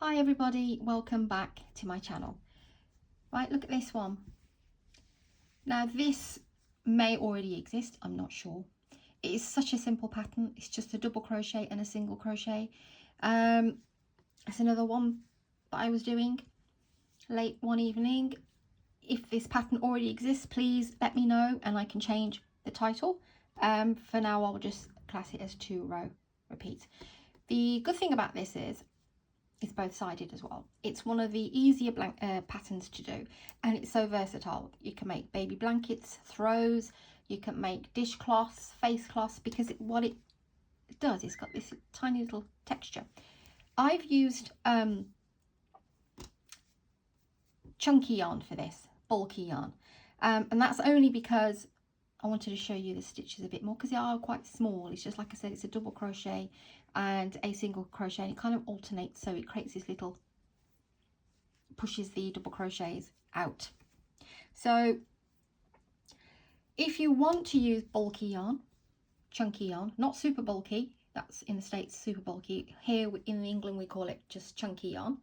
Hi everybody, welcome back to my channel. Right, look at this one. Now this may already exist, I'm not sure. It is such a simple pattern, it's just a double crochet and a single crochet. It's another one that I was doing late one evening. If this pattern already exists, please let me know and I can change the title. For now I'll just class it as 2-row repeat. The good thing about this is it's both-sided as well. It's one of the easier patterns to do, and it's so versatile. You can make baby blankets, throws, you can make dishcloths, face cloths, because what it does is got this tiny little texture. I've used chunky yarn for this, bulky yarn, and that's only because I wanted to show you the stitches a bit more because they are quite small. It's just like I said, it's a double crochet and a single crochet, and it kind of alternates, so it creates this little, pushes the double crochets out. So if you want to use bulky yarn, chunky yarn, not super bulky, that's in the States super bulky, here in England we call it just chunky yarn,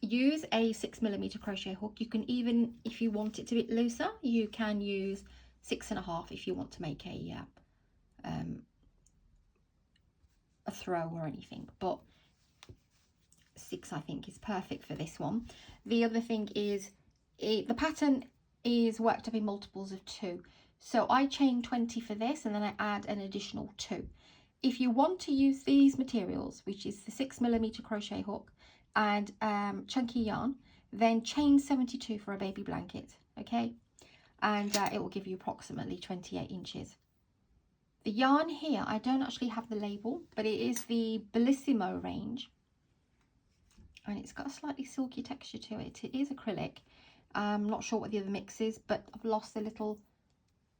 use a 6mm crochet hook. You can even, if you want it to be looser, you can use 6.5 if you want to make a throw or anything, but 6 I think is perfect for this one. The other thing is the pattern is worked up in multiples of 2, so I chain 20 for this and then I add an additional 2. If you want to use these materials, which is the 6mm crochet hook and chunky yarn, then chain 72 for a baby blanket, okay, and it will give you approximately 28 inches. The yarn here, I don't actually have the label, but it is the Bellissimo range, and it's got a slightly silky texture to it. It is acrylic. I'm not sure what the other mix is, but I've lost the little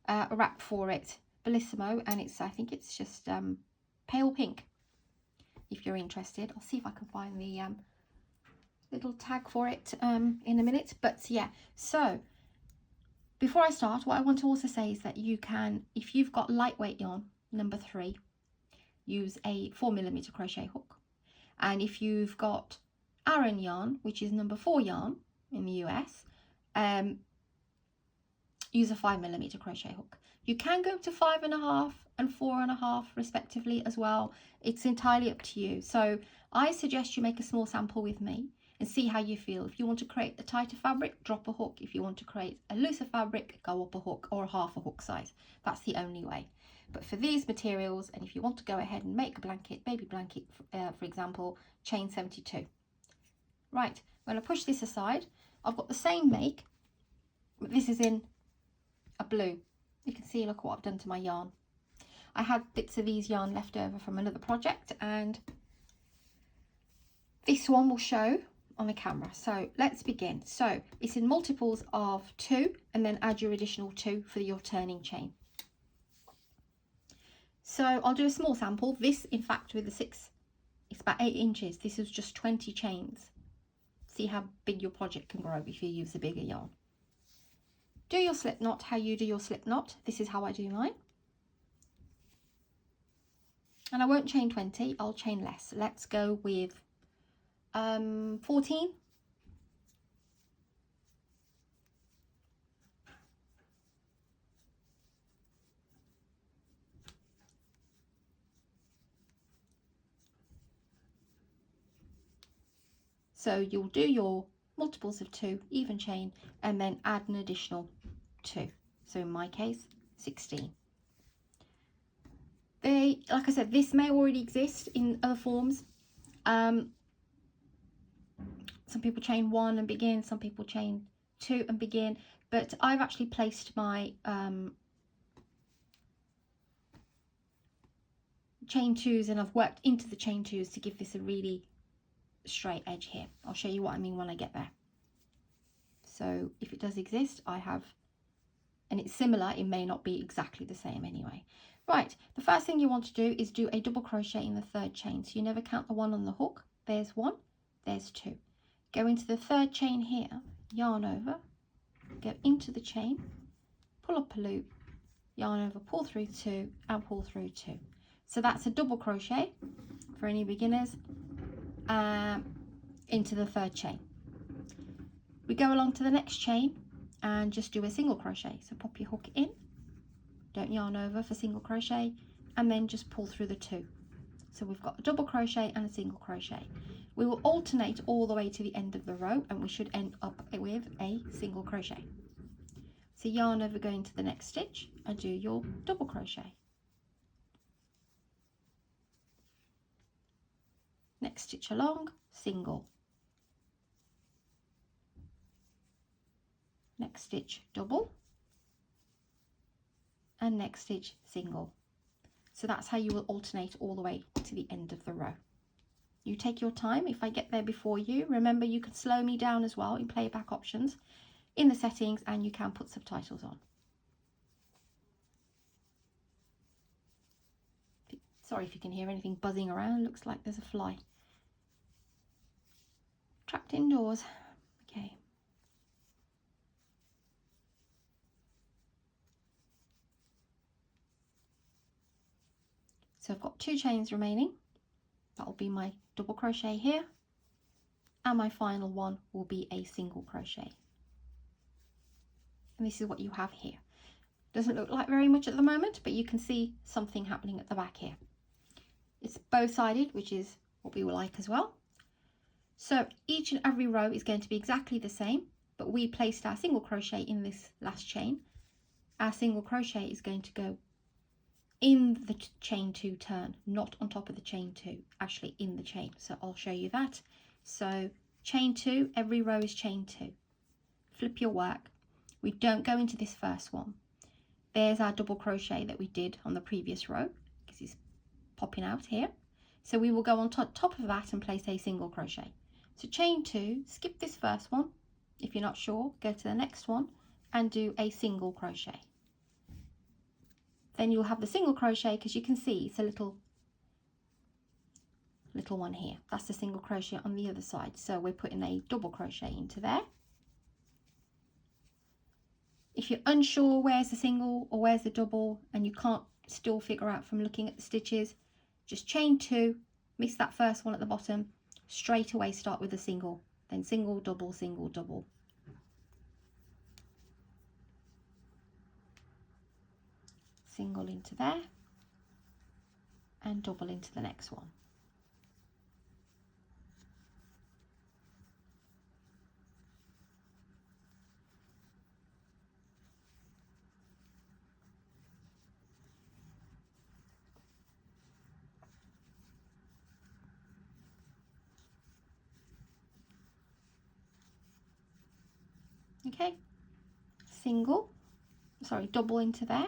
wrap for it. Bellissimo, and it's, I think it's just pale pink. If you're interested, I'll see if I can find the little tag for it in a minute. But yeah, so before I start, what I want to also say is that you can, if you've got lightweight yarn, number 3, use a 4mm crochet hook. And if you've got Aran yarn, which is number 4 yarn in the US, use a 5mm crochet hook. You can go to 5.5 and 4.5 respectively as well. It's entirely up to you. So I suggest you make a small sample with me and see how you feel. If you want to create a tighter fabric, drop a hook. If you want to create a looser fabric, go up a hook or half a hook size. That's the only way. But for these materials, and if you want to go ahead and make a blanket, baby blanket, for example, chain 72. Right, I'm going to push this aside. I've got the same make, but this is in a blue. You can see, look what I've done to my yarn. I had bits of these yarn left over from another project, and this one will show on the camera. So let's begin. So it's in multiples of 2, and then add your additional 2 for your turning chain. So I'll do a small sample. This, in fact, with the 6, it's about 8 inches. This is just 20 chains. See how big your project can grow if you use a bigger yarn. Do your slip knot how you do your slip knot. This is how I do mine. And I won't chain 20, I'll chain less. Let's go with 14. So you'll do your multiples of 2, even chain, and then add an additional 2. So in my case, 16. Like I said, this may already exist in other forms. Some people chain 1 and begin, some people chain 2 and begin, but I've actually placed my chain 2s, and I've worked into the chain 2s to give this a really straight edge here. I'll show you what I mean when I get there. So if it does exist, I have, and it's similar, it may not be exactly the same anyway. Right, the first thing you want to do is do a double crochet in the 3rd chain. So you never count the 1 on the hook. There's 1, there's 2. Go into the 3rd chain here, yarn over, go into the chain, pull up a loop, yarn over, pull through 2 and pull through 2. So that's a double crochet for any beginners. into the third chain. We go along to the next chain and just do a single crochet. So pop your hook in, don't yarn over for single crochet, and then just pull through the 2. So we've got a double crochet and a single crochet. We will alternate all the way to the end of the row, and we should end up with a single crochet. So yarn over, go into the next stitch and do your double crochet. Next stitch along, single. Next stitch, double. And next stitch, single. So that's how you will alternate all the way to the end of the row. You take your time. If I get there before you, remember you can slow me down as well in playback options in the settings, and you can put subtitles on. Sorry if you can hear anything buzzing around. Looks like there's a fly trapped indoors. Okay. So I've got 2 chains remaining. That will be my double crochet here, and my final one will be a single crochet. And this is what you have here. Doesn't look like very much at the moment, but you can see something happening at the back here. It's bow-sided, which is what we will like as well. So each and every row is going to be exactly the same, but we placed our single crochet in this last chain. Our single crochet is going to go in the chain 2 turn, not on top of the chain 2, actually in the chain. So I'll show you that. So chain 2, every row is chain 2. Flip your work. We don't go into this first one. There's our double crochet that we did on the previous row, because it's popping out here. So we will go on top of that and place a single crochet. So chain 2, skip this first one. If you're not sure, go to the next one and do a single crochet. Then you'll have the single crochet, because you can see it's a little one here. That's the single crochet on the other side. So we're putting a double crochet into there. If you're unsure where's the single or where's the double, and you can't still figure out from looking at the stitches, just chain 2, miss that first one at the bottom, straight away start with a single, then single, double, single, double. Single into there and double into the next one. Okay, double into there.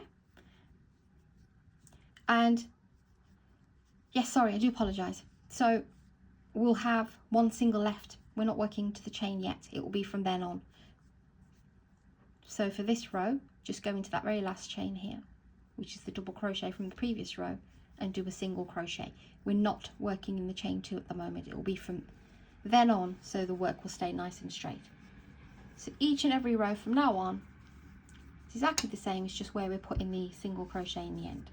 And yes, sorry, I do apologize. So we'll have one single left. We're not working to the chain yet. It will be from then on. So for this row, just go into that very last chain here, which is the double crochet from the previous row, and do a single crochet. We're not working in the chain 2 at the moment. It will be from then on, so the work will stay nice and straight. So each and every row from now on is exactly the same. It's just where we're putting the single crochet in the end.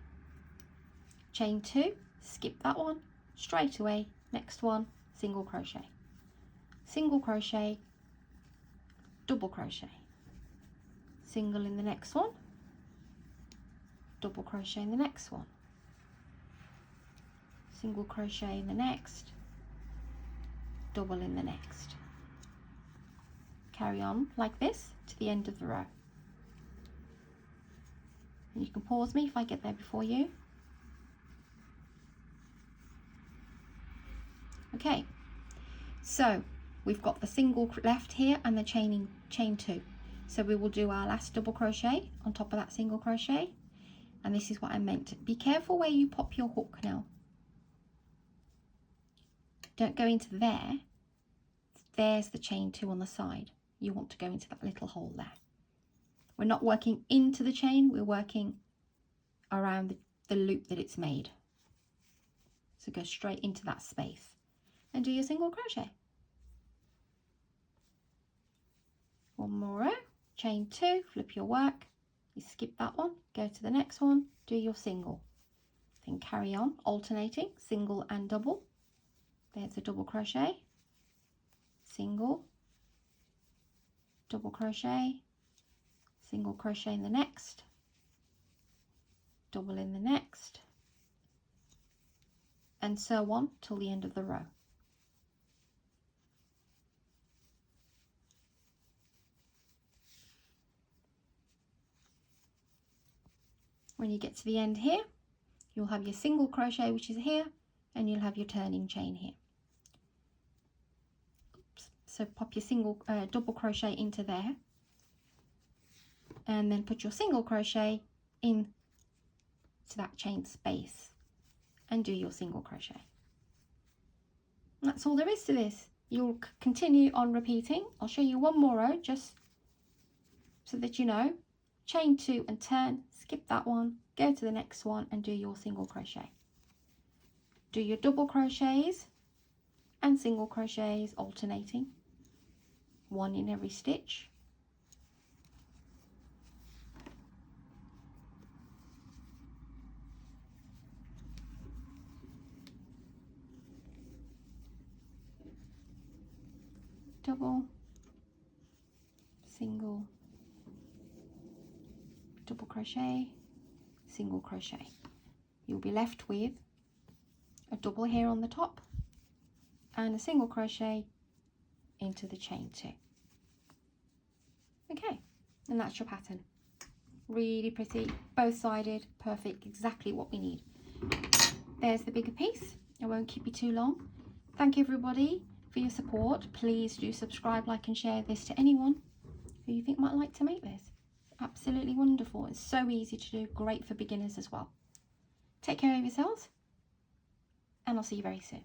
Chain 2, skip that one, straight away, next one, single crochet, double crochet, single in the next one, double crochet in the next one, single crochet in the next, double in the next. Carry on like this to the end of the row. And you can pause me if I get there before you. Okay, so we've got the single left here and the chain 2. So we will do our last double crochet on top of that single crochet. And this is what I meant. Be careful where you pop your hook now. Don't go into there. There's the chain 2 on the side. You want to go into that little hole there. We're not working into the chain, we're working around the loop that it's made. So go straight into that space and do your single crochet. One more row, chain 2, flip your work, you skip that one, go to the next one, do your single. Then carry on alternating single and double, There's a double crochet, single, double crochet, single crochet in the next, double in the next, and so on till the end of the row. When you get to the end here, you'll have your single crochet, which is here, and you'll have your turning chain here. Oops. So pop your single double crochet into there, and then put your single crochet in to that chain space and do your single crochet. And that's all there is to this. You'll continue on repeating. I'll show you one more row just so that you know. Chain 2 and turn, skip that one, go to the next one and do your single crochet. Do your double crochets and single crochets alternating, one in every stitch. Double, single, double crochet, single crochet. You'll be left with a double here on the top and a single crochet into the chain 2. Okay, and that's your pattern. Really pretty, both-sided, perfect, exactly what we need. There's the bigger piece. I won't keep you too long. Thank you everybody for your support. Please do subscribe, like and share this to anyone who you think might like to make this. Absolutely wonderful. It's so easy to do, great for beginners as well. Take care of yourselves, and I'll see you very soon.